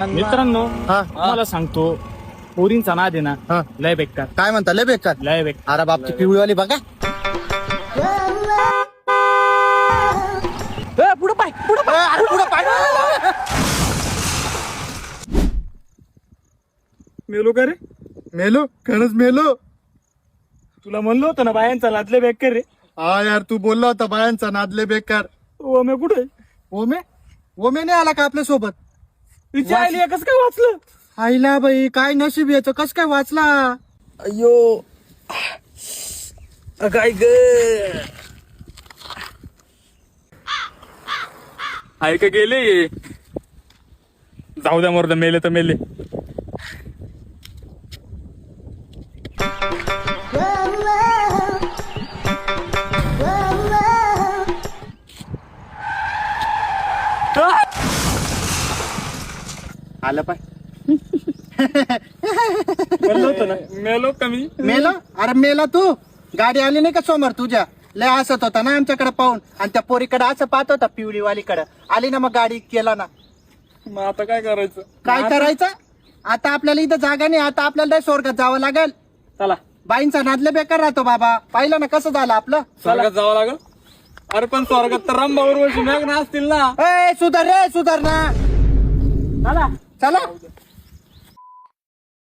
मित्रांनो हा. मला सांगतो पोरींचा नाद आहे ना हा. लय बेकार काय म्हणता लय बेकार. लय बेकार. अरे बापची पिवळीवाली बघा. पुढे पाय पुढे पुढं पाय. मेलो का रे मेलो खरंच मेलो. तुला म्हणलो होतं ना बायांचा नाद लय बेकार रे. हा यार तू बोलला होता बायांचा नादले बेकार. ओ मी कुठे ओमे ओमे नाही आला का आपल्या सोबत. तिची आईली एकच काय वाचलं. आईला बाई काय नशीब याचं कस काय वाचला. अयो काय ग ऐका गेले जाऊ द्या मोरदा मेले तर मेले. आलं पाय. मेलो होतो ना मेलो कमी मेला अरे मेला तू. गाडी आली नाही का समोर तुझ्या लय हसत होता ना आमच्याकडे पाहून आणि त्या पोरीकडे असं पाहत होता पिवळीवालीकडे. आली ना मग गाडी केला ना. मग आता काय करायचं. काय करायचं आता आपल्याला इथं जागा नाही. आता आपल्याला स्वर्गात जावं लागेल. चला बाईंचा नादले बेकार राहतो बाबा. पाहिलं ना कसं झालं आपलं. स्वर्गात जावं लागल. अरे पण स्वर्गात तर रंभावर वर्षी मेघ ना असतील ना. ए सुधार रे सुधार ना. चला चला